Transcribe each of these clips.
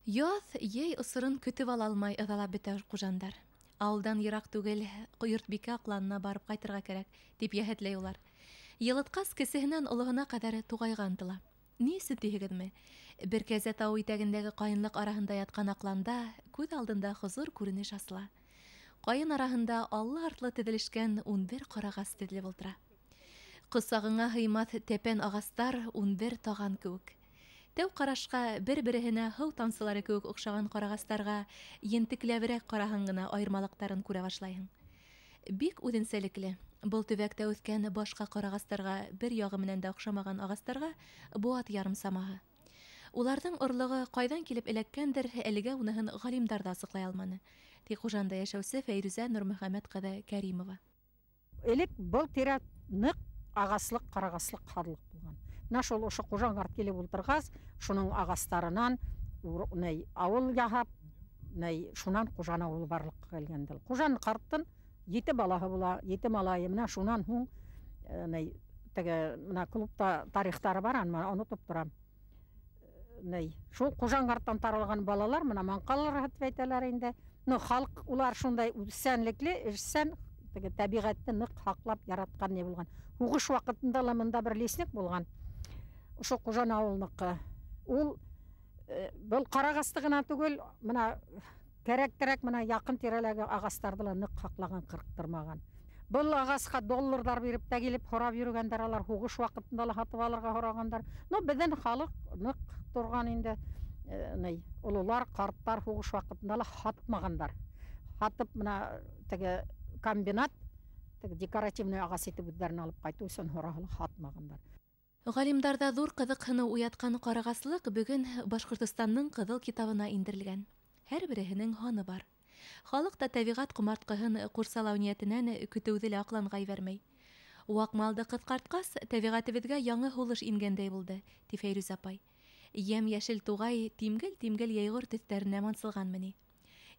Яҙ йәй осорон көтөп ала алмай ыҙалап бөтә ҡужандар. Ауылдан йыраҡ түгел, Йортбикә аҡланына барып ҡайтырға кәрәк, тип йәһәтләй улар. Йылытҡас кесеһенән олоһона ҡәҙәр туғайға ынтыла. Ни өсөн тиһегеҙме? Бер кәзә тау итәгендәге ҡайынлыҡ араһында ятҡан аҡланда күҙ алдында хозур күренеш асыла. Ҡайын араһында аллы-артлы теҙелешкән 11 ҡарағас теҙелеп ултыра. Ҡосағыңа һыймаҫ тәпән ағастар 11 таған кеүек. Тәү ҡарашҡа бер-береһенә һыу тамсылары кеүек оҡшаған ҡарағастарға ентекләберәк ҡараһаң ғына айырмалыҡтарын күрә башлайһың. Бик үҙенсәлекле. Был төбәктә үҫкән башҡа ҡарағастарға бер яғы менән дә оҡшамаған ағастарға быуат ярым самаһы. Уларҙың орлоғо ҡайҙан килеп эләккәндер, әлегә уныһын ғалимдар ҙа асыҡлай алманы. Ти хужанда йәшәүсе Фәйрүзә Нурмөхәмәт ҡыҙы Кәримова. Элек был тирә ныҡ ағаслыҡ, ҡарағаслыҡ һаҙлыҡ булған. Шул ошо ҡужаң арт килеп ултырғас, шуның ағастарынан ауыл яһап, шунан ҡужан ауылы барлыҡҡа килгәндер. Ҡужан ҡарттың 7 балаһы була, 7 малайы менән шунан һуң теге клубта тарихтары бар, онотоп торам. Шул ҡужан арттан таралған балалар менә маңҡалар тип әйтәләр инде. Халыҡ улар шундай үҙсәнлекле, эшсән, тәбиғәтте ныҡ һаҡлап яратҡан не булған. Һуғыш ваҡытында ла мында бер лесник булған. Ошо ҡужан ауылыныҡы. Ул был ҡарағасты ғына түгел, мына кәрәк-кәрәк мына яҡын тирәләге ағастарҙы ла ныҡ һаҡлаған, ҡырҡтырмаған. Был ағасҡа долларҙар биреп тә килеп һорап йөрөгәндәр, алар һуғыш ваҡытында ла һатып алырға һорағандар. Беҙҙең халыҡ ныҡ торған инде. Ололар, ҡарттар һуғыш ваҡытында ла һатмағандар. Һатып мына теге комбинат, декоративный ағас итеп үҙҙәренә алып ҡайтыу өсөн һораһы һатмағандар. Ғалимдарҙа ҙур ҡыҙыҡһыныу уятҡан ҡарағаслыҡ бөгөн Башҡортостандың ҡыҙыл китабына индерелгән. Һәр береһенең һаны бар. Халыҡ та тәбиғәт ҡомартҡыһын ҡурсалау ниәтенән көтөүҙе лә аҡланға ебәрмәй. Ваҡ малды ҡыҫҡартҡас, тәбиғәтебеҙгә яңы һулыш ингәндәй булды, ти Фәйрүз апай. Йәм-йәшел туғай тимгел-тимгел йәйғор төҫтәренә мансылғанмы ни?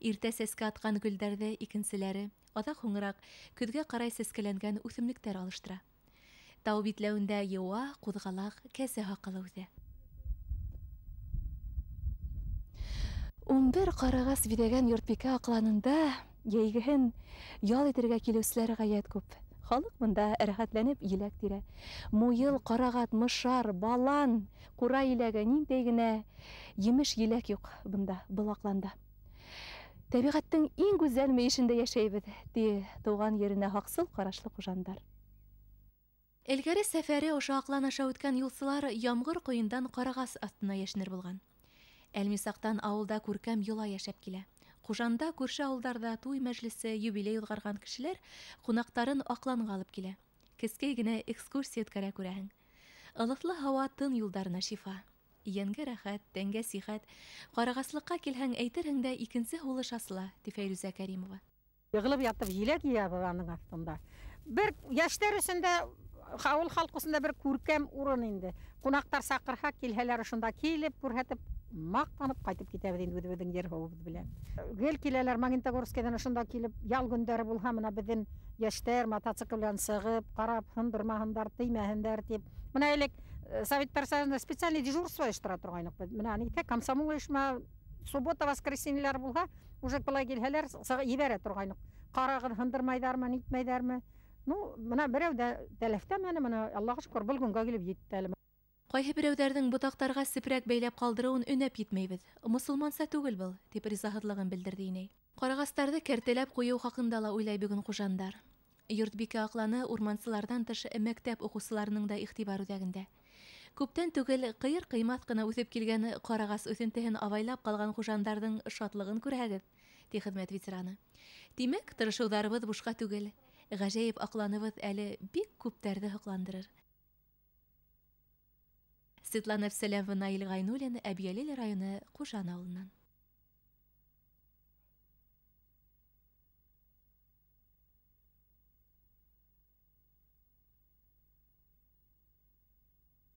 Иртә сәскә атҡан гөлдәрҙе икенселәре, аҙаҡ һуңыраҡ көҙгә ҡарай сәскәләнгән үҫемлектәр алыштыра. Тау битләүендә йыуа, ҡуҙғалаҡ, кәсә һаҡалы үҫә. 11 ҡарағас биҙәгән Йортбикә аҡланында йәйгеһен ял итергә килеүселәр ғәйәт күп. Халыҡ бында рәхәтләнеп еләк тирә. Муйыл, ҡарағат, мышар, балан, ҡура еләге, ниндәй генә емеш еләк юҡ бында, был аҡланда. Тәбиғәттең иң гүзәл мейешендә йәшәйбеҙ, ти тыуған еренә һаҡсыл ҡарашлы ҡужандар. Элгәре сәфәре ошо аҡлан аша үткән юлсылар ямғыр ҡойондан ҡарағас аҫтына йәшенер булған. Әлмисаҡтан ауылда күркәм йола йәшәп килә. Ҡужанда, күрше ауылдарҙа туй мәжлесе, юбилей уҙғарған кешеләр ҡунаҡтарын аҡланға алып килә. Кескәй генә экскурсия үткәрә күрәһең. Ылыҫлы һауа тын юлдарына шифа. Йәнгә рәхәт, тәнгә сихәт. Ҡарағаслыҡҡа килһәң, әйтерһең дә икенсе һулыш асыла, ти Фәйрүзә Кәримова. Йығылып ятып еләк йыябыҙ аның аҫтында. Бер йәштәр өсөндә, ауыл халҡы өсөндә бер күркәм урын инде. Ҡунаҡтар саҡырһа, килһәләр шунда килеп, күрһәтеп, маҡтанып ҡайтып китәбеҙ инде үҙебеҙҙең ер һыуыбыҙ белән. Гел киләләр Магнитогорскиҙан, шунда килеп, ял көндәре булһа, мына беҙҙең йәштәр мотоцикл белән сығып, ҡарап, һындырмаһындар, теймәһендәр тип. Мына элек Советтар Союзында специальный дежурство оештыра торғайныҡ беҙ. Мына комсомол ойошма, суббота, воскресеньеләр булһа, уже былай килһәләр, ебәрә торғайныҡ. Ҡарағыҙ, һындырмайҙармы, нитмәйҙәрме? Мына берәү дә тәләфтәме, мына Аллаға шөкөр, был көнгә килеп етте әле. Ҡайһы берәүҙәрҙең ботаҡтарға сепрәк бәйләп ҡалдырыуын өнәп етмәйбеҙ. Мосолманса түгел был, тип ризаһыҙлығын белдерҙе инәй. Ҡарағастарҙы кәртәләп ҡуйыу хаҡында ла уйлай бөгөн ҡужандар. Йортбикә аҡланы урмансыларҙан тыш мәктәп уҡыусыларының да иғтибар үҙәгендә. Күптән түгел ҡыйыр-ҡыймаҫ ҡына үҫеп килгән ҡарағас үҫентеһен авайлап ҡалған ҡужандарҙың шатлығын күрһәгеҙ, ти хеҙмәт ветераны. Тимәк, тырышыуҙарыбыҙ бушҡа түгел. Ғәжәйеп аҡланыбыҙ әле бик күптәрҙе һоҡландырыр. Светлана Әфсәләмова, Наил Ғайнуллин, Әбйәлил районы, Ҡужан ауылынан.